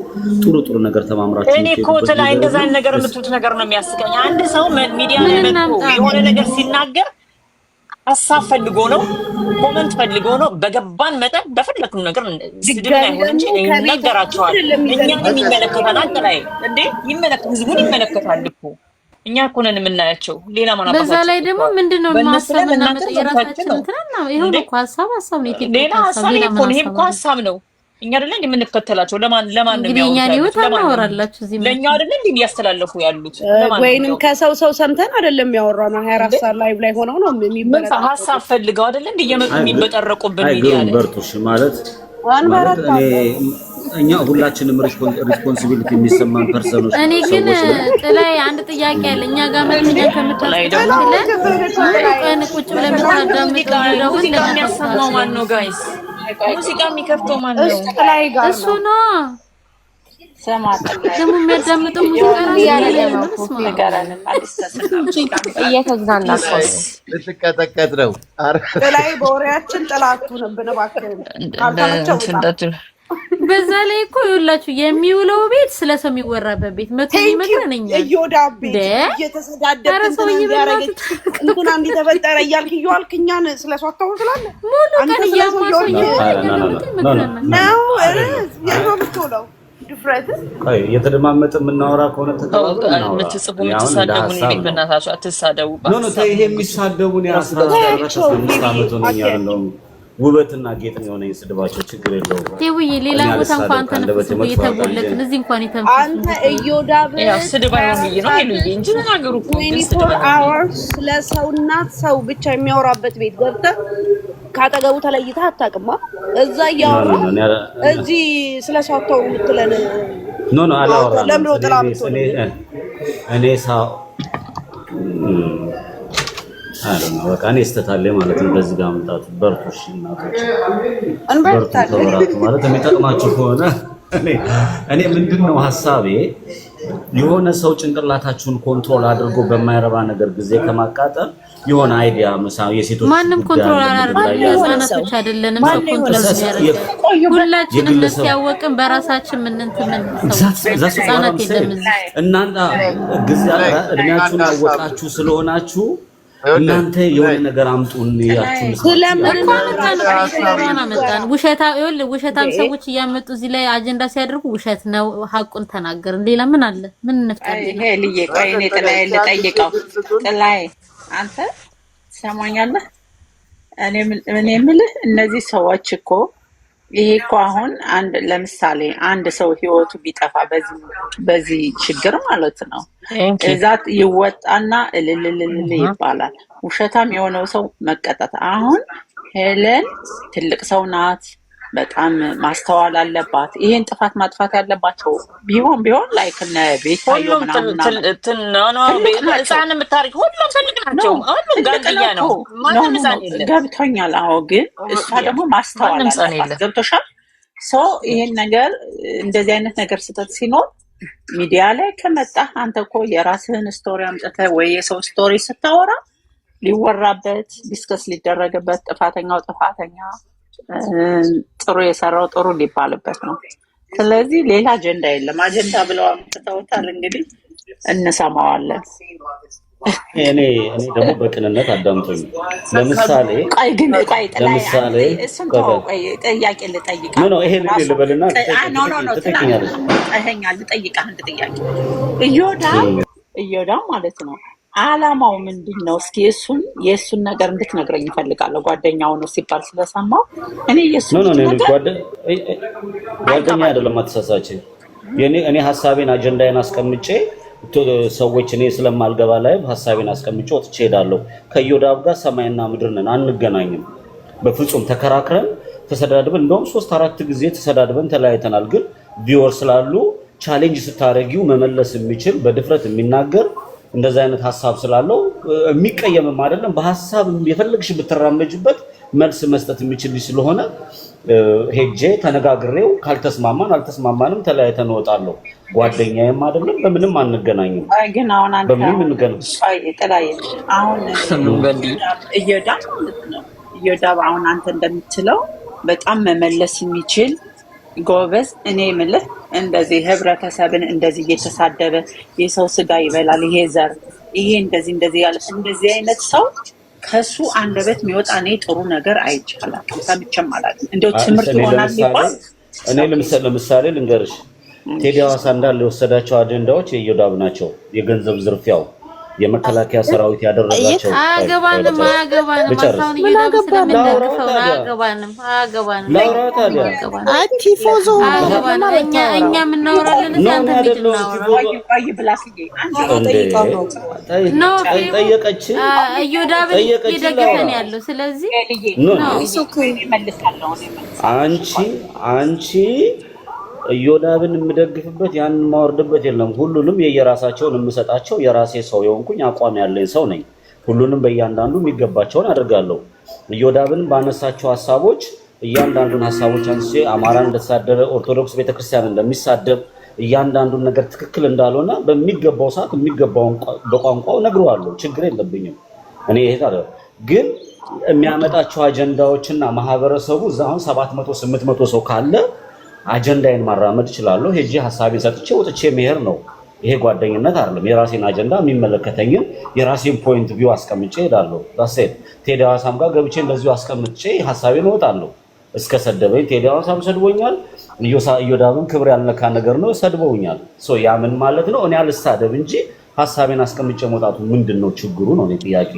ጥሩ ነገር ተማምራችሁ እኔ እኮ ላይ እንደዛ አይነት ነገር የምትሉት ነገር ነው የሚያስቀኝ። አንድ ሰው ሚዲያ ላይ መጥቶ የሆነ ነገር ሲናገር ሐሳብ ፈልጎ ነው፣ ኮሜንት ፈልጎ ነው። በገባን መጠን በፈለግነው ነገር ስድብ አይሆን እንጂ እንነገራቸዋል። እኛንም ይመለከታል። ላይ እንዴ ህዝቡን ይመለከታል እኮ እኛ እኮ ነን የምናያቸው። ሌላ ማን አባታችን በዛ ላይ ደግሞ ምንድነው ማሰብና መጠየራችን እንትና ይሄው እኮ ሐሳብ ነው። ሌላ ሐሳብ እኮ ነው። ይሄ እኮ ሐሳብ ነው። እኛ አይደለን የምንከተላቸው። ለማን ነው የሚያወራላችሁ? እዚህ ለኛ አይደለን እንዲያስተላልፉ ያሉት ወይንም ከሰው ሰምተን አይደለም ያወራና 24 ሰዓት ላይ ሆነው ነው የሚበረታ ሐሳብ ፈልገው አይደለን እንዲየመጡ የሚበጠረቁብን ሚዲያ ላይ በርቱሽ ማለት እኛ ሁላችንም ሪስፖንሲቢሊቲ የሚሰማን ፐርሰኖች። እኔ ግን ጥላይ አንድ ጥያቄ አለ። እኛ ጋር መጥተኛ ከምታስተላልፈው ቀን ቁጭ ብለን የምታዳምጠው ነው የሚያሰማው ማን ነው? ጋይስ ሙዚቃ የሚከፍተው ማን ነው? እሱ ነው። ደግሞ የሚያዳምጠው ሙዚቃ ነው ያለ ነው። እየተዝናና ነው። ልትቀጠቀጥ ነው። ጥላይ በወሬያችን ጥላቱ ነበር ባከ በዛ ላይ እኮ ይኸውላችሁ የሚውለው ቤት ስለሰው የሚወራበት ቤት መቶ ይመጣነኛ እዮዳብ ቤት እየተሰዳደብን እንዲያረጋግጥ እንትና እንዲተፈጠረ እያልክ እያልክ እኛን ስለሷ ታውስላለ ሙሉ ቀን እያማሰኝ ነው የምትውለው ድፍረት እየተደማመጠ የምናወራ ከሆነ የምትጽፉ የምትሳደቡ ቤት በእናታችሁ አትሳደቡ። ኖ ተይ ይሄ የሚሳደቡን ያ15 ዓመት ነው ያለው ውበትና ጌጥ የሆነ የስድባቸው ችግር የለውም። ተውዬ ሌላ ቦታ እንኳን ተነፍሱ እየተቦለትን እዚህ እንኳን የተንፈሱ አንተ እዮዳብ ስድብ አይሆን ነው ይሉኝ እንጂ ተናገሩ እኮ 24 hours ስለሰውና ሰው ብቻ የሚያወራበት ቤት ገብተህ ካጠገቡ ተለይተህ አታውቅማ። እዛ እያወራ እዚህ ስለሰው አታውሩ የምትለን ኖ አላወራም። ለምን ወጥላም እኔ ሳው አለና በቃ እኔ እስተታለሁ ማለት ነው። በዚህ ጋር መምጣቱ በርቱሽ እናቶች እንበርታለን ማለት የሚጠቅማችሁ ከሆነ እኔ ምንድነው ሐሳቤ የሆነ ሰው ጭንቅላታችሁን ኮንትሮል አድርጎ በማይረባ ነገር ጊዜ ከማቃጠል የሆነ አይዲያ መሳው የሴቶች ማንንም ኮንትሮል አላደረገም። የህፃናቶች አይደለም ሰው ኮንትሮል ያደርጋል። ሁላችንም ያወቅን በራሳችን ምን ህፃናት የለም እናንተ ጊዜ እድሜያችሁን ያወቃችሁ ስለሆናችሁ እናንተ የሆነ ነገር አምጡን ያችሁ ስለምን አመጣን? ውሸታም ሰዎች እያመጡ እዚህ ላይ አጀንዳ ሲያደርጉ ውሸት ነው ሐቁን ተናገርን። ሌላ ምን አለ? ምን እንፍታለን? ይሄ ልዬ እኔ ጥላይ ልጠይቀው። ጥላይ አንተ ሰማኛለህ? እኔ የምልህ እነዚህ ሰዎች እኮ ይሄ እኮ አሁን ለምሳሌ አንድ ሰው ህይወቱ ቢጠፋ በዚህ ችግር ማለት ነው እዛት ይወጣና እልልልል ይባላል። ውሸታም የሆነው ሰው መቀጣት። አሁን ሄለን ትልቅ ሰው ናት፣ በጣም ማስተዋል አለባት። ይሄን ጥፋት ማጥፋት ያለባቸው ቢሆን ላይክ እነ ቤታዮ ምናምን ህፃን የምታሪክ ሁሉም ትልቅ ናቸው። ሁሉም ጋንያ ነው። ማንም ህፃን የለም። ገብቶኛል። አዎ ግን እሷ ደግሞ ማስተዋል አለባት። ገብቶሻል? ይሄን ነገር እንደዚህ አይነት ነገር ስተት ሲኖር ሚዲያ ላይ ከመጣ አንተ እኮ የራስህን ስቶሪ አምጥተህ ወይ የሰው ስቶሪ ስታወራ ሊወራበት ዲስከስ ሊደረግበት ጥፋተኛው ጥፋተኛ ጥሩ የሰራው ጥሩ ሊባልበት ነው። ስለዚህ ሌላ አጀንዳ የለም። አጀንዳ ብለው አምጥተውታል። እንግዲህ እንሰማዋለን። እኔ ደግሞ በቅንነት አዳምጡኝ። ለምሳሌ ጥያቄ ልጠይቅ ይሄ ልበልና ልጠይቅህ አንድ ጥያቄ እዮዳ ማለት ነው አላማው ምንድነው? እስኪ የእሱን ነገር እንድትነግረኝ እፈልጋለሁ። ጓደኛው ነው ሲባል ስለሰማው እኔ የእሱን ጓደኛ አይደለም አትሳሳች። እኔ ሐሳቤን አጀንዳዬን አስቀምጬ ሰዎች እኔ ስለማልገባ ላይ ሐሳቤን አስቀምጬ ወጥቼ ሄዳለሁ። ከዮዳብ ጋር ሰማይና ምድር ነን፣ አንገናኝም። በፍጹም ተከራክረን ተሰዳድበን እንደውም 3-4 ጊዜ ተሰዳድበን ተለያይተናል። ግን ቪወር ስላሉ ቻሌንጅ ስታረጊው መመለስ የሚችል በድፍረት የሚናገር እንደዛ አይነት ሐሳብ ስላለው የሚቀየምም አይደለም። በሐሳብ የፈለግሽ ብትራመጅበት መልስ መስጠት የሚችል ስለሆነ ሄጄ ተነጋግሬው ካልተስማማን አልተስማማንም ተለያይተን እወጣለሁ። ጓደኛዬም አይደለም፣ በምንም አንገናኝም። ግን አሁን አንተ በምንም እንገናኝ አሁን እዮዳብ አሁን አንተ እንደምትለው በጣም መመለስ የሚችል ጎበዝ። እኔ የምልህ እንደዚህ ህብረተሰብን እንደዚህ እየተሳደበ የሰው ስጋ ይበላል፣ ይሄ ዘር፣ ይሄ እንደዚህ ያለ እንደዚህ አይነት ሰው ከሱ አንደበት የሚወጣ እኔ ጥሩ ነገር አይቻላል ሰምቼም አላውቅም። እንደው ትምህርት ይሆናል ሊባል እኔ ለምሳሌ ልንገርሽ፣ ቴዲ ሐዋሳ እንዳለ የወሰዳቸው አጀንዳዎች የዮዳብ ናቸው። የገንዘብ ዝርፊያው፣ የመከላከያ ሰራዊት ያደረጋቸው አገባንም ቲፎዞ እኛ የምናወራለን ጠየቀች እዮዳብን እየደገፈን ያለው። ስለዚህ አንቺ እዮዳብን የምደግፍበት ያን ማወርድበት የለም። ሁሉንም የየራሳቸውን የምሰጣቸው የራሴ ሰው የሆንኩኝ አቋም ያለኝ ሰው ነኝ። ሁሉንም በእያንዳንዱ የሚገባቸውን አድርጋለሁ። እዮዳብን ባነሳቸው ሐሳቦች እያንዳንዱን ሐሳቦች አንስቼ አማራን እንደተሳደበ ኦርቶዶክስ ቤተክርስቲያን እንደሚሳደብ እያንዳንዱን ነገር ትክክል እንዳልሆነ በሚገባው ሰዓት የሚገባውን በቋንቋው ነግረዋለሁ። ችግር የለብኝም። እኔ ይሄ ግን የሚያመጣቸው አጀንዳዎችና ማህበረሰቡ እዛውን 700-800 ሰው ካለ አጀንዳዬን ማራመድ እችላለሁ። ሄጄ ሐሳቤን ሰጥቼ ወጥቼ መሄድ ነው። ይሄ ጓደኝነት አይደለም። የራሴን አጀንዳ የሚመለከተኝን የራሴን ፖይንት ቪው አስቀምጬ ሄዳለሁ። ዳሴት ቴዲ ሐዋሳም ጋር ገብቼ እንደዚሁ አስቀምጬ ሐሳቤን እወጣለሁ። እስከ ሰደበኝ ቴዲ ሐዋሳም ሰድቦኛል። እዮዳብም ክብር ያልነካ ነገር ነው፣ ሰድበውኛል። ያ ምን ማለት ነው? እኔ አልሳደብ እንጂ ሐሳቤን አስቀምጬ መውጣቱ ምንድነው ችግሩ ነው እኔ ጥያቄ።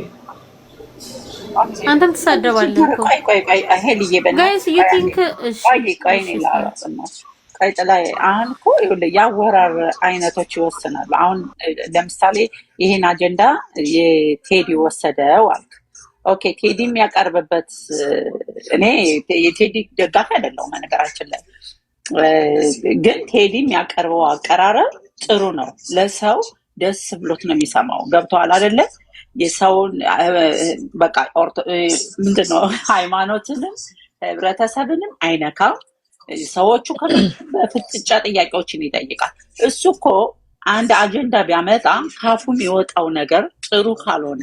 አንተም ትሳደባለህ እኮ ጋይስ ዩ ቲንክ ጥላይ አሁን እኮ የአወራር አይነቶች ይወስናሉ። አሁን ለምሳሌ ይሄን አጀንዳ የቴዲ ወሰደው አልክ። ኦኬ ቴዲ የሚያቀርብበት እኔ የቴዲ ደጋፊ አይደለሁም ነገራችን ላይ፣ ግን ቴዲ የሚያቀርበው አቀራረብ ጥሩ ነው። ለሰው ደስ ብሎት ነው የሚሰማው። ገብቶሃል አይደለ? የሰውን በቃ ምንድነው ሃይማኖትንም ህብረተሰብንም አይነካም። ሰዎቹ በፍጥጫ ጥያቄዎችን ይጠይቃል። እሱ እኮ አንድ አጀንዳ ቢያመጣ ካፉ የሚወጣው ነገር ጥሩ ካልሆነ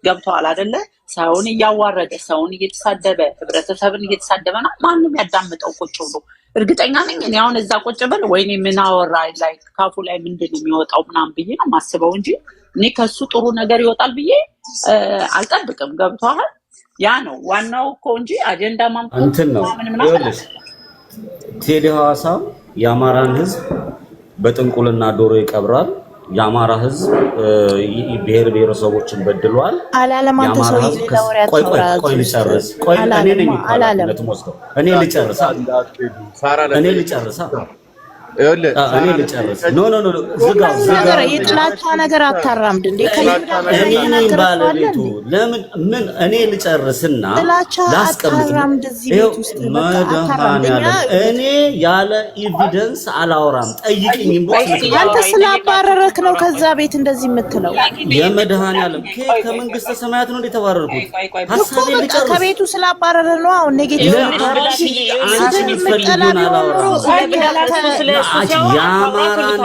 ገብቶሃል አይደለ? ሰውን እያዋረደ ሰውን እየተሳደበ ህብረተሰብን እየተሳደበና ማንም ያዳምጠው ቁጭ ብሎ እርግጠኛ ነኝ እኔ አሁን እዛ ቁጭ ብል ወይኔ ምን አወራ ላይ ካፉ ላይ ምንድን የሚወጣው ምናምን ብዬ ነው የማስበው እንጂ እኔ ከሱ ጥሩ ነገር ይወጣል ብዬ አልጠብቅም። ገብቶሃል? ያ ነው ዋናው እኮ እንጂ አጀንዳ ማምጣት እንትን ነው። ይኸውልሽ ቴዲ ሐዋሳ የአማራን ህዝብ በጥንቁልና ዶሮ ይቀብራል። የአማራ ህዝብ ብሔር ብሔረሰቦችን በድሏል። አላለማንተ ሰው ይለወራ ያተውራል። ቆይ ልጨርስ። ቆይ እኔ ነኝ ለተሞስከው እኔ ልጨርስ። እኔ ልጨርስ። ኖ ዝጋ። የጥላቻ ነገር አታራምድ እንዴ! እኔ ባለቤቱ ለምን ምን እኔ ልጨርስና ላስቀምጥ። መድኃኒዓለም እኔ ያለ ኤቪደንስ አላወራም። ጠይቅኝ። አንተ ስላባረረክ ነው ከዛ ቤት እንደዚህ የምትለው። የመድኃኒዓለም ከመንግስተ ሰማያት ነው እንደተባረርኩት። ሐሳቤ ልጨርስ። ከቤቱ ስላባረረ ነው አሁን ኔጌቲቭ አንቺ ልትፈልጊውን አላወራም። የአማራን